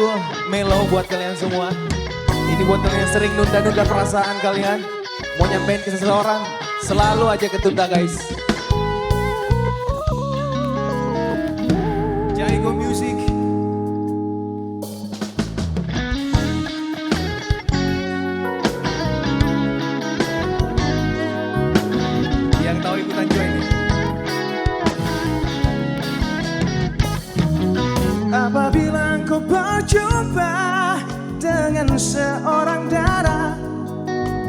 lagu Melo buat kalian semua. Ini buat kalian yang sering nunda-nunda perasaan kalian. Mau nyampein ke seseorang, selalu aja ketunda guys. Jaiko Music. Yang tahu ikutan join nih. Apabila engkau berjumpa dengan seorang dara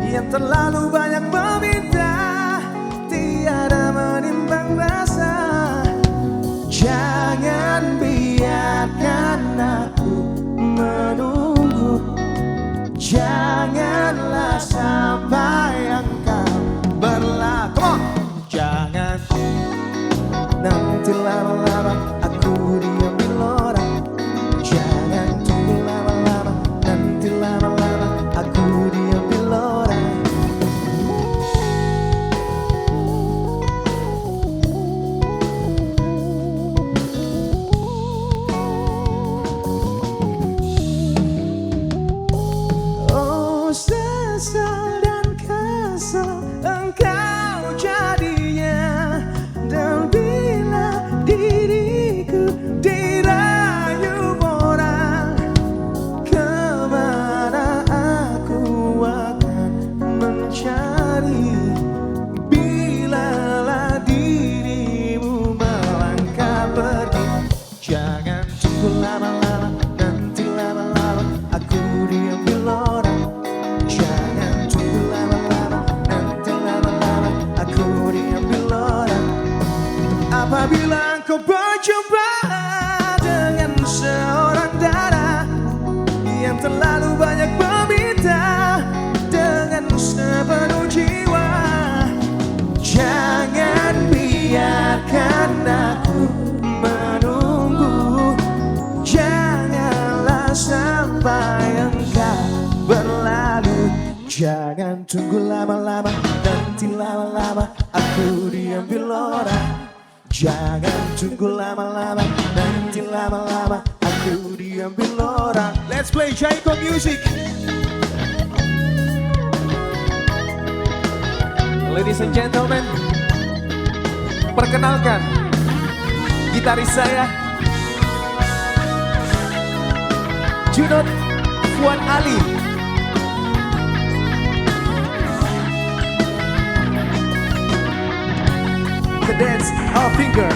yang terlalu banyak meminta, tiada menimbang rasa, jangan biarkan aku menunggu. Janganlah sampai engkau berlaku. Jangan nanti lama-lama aku diambil orang. Jangan tunggu lama-lama, nanti lama-lama aku diambil orang. Oh, sesal dan kesal engkau jadinya, dan bila diriku dirayu orang, kemana aku akan mencari? Bilalah dirimu melangkah pergi. Jangan tunggu lama-lama, nanti lama-lama aku diambil orang. Jangan tunggu lama-lama, nanti lama-lama aku diambil orang. Apabila engkau berjumpa dengan seorang dara yang terlalu banyak meminta dengan sepenuh jiwa, jangan biarkan aku menunggu. Janganlah sampai engkau berlalu. Jangan tunggu lama-lama, nanti lama-lama aku diambil orang. Jangan tunggu lama-lama, nanti lama-lama aku diambil orang. Let's play Jaiko Music. Ladies and gentlemen, perkenalkan gitaris saya, Junot Fuad Ali. The dance, our finger.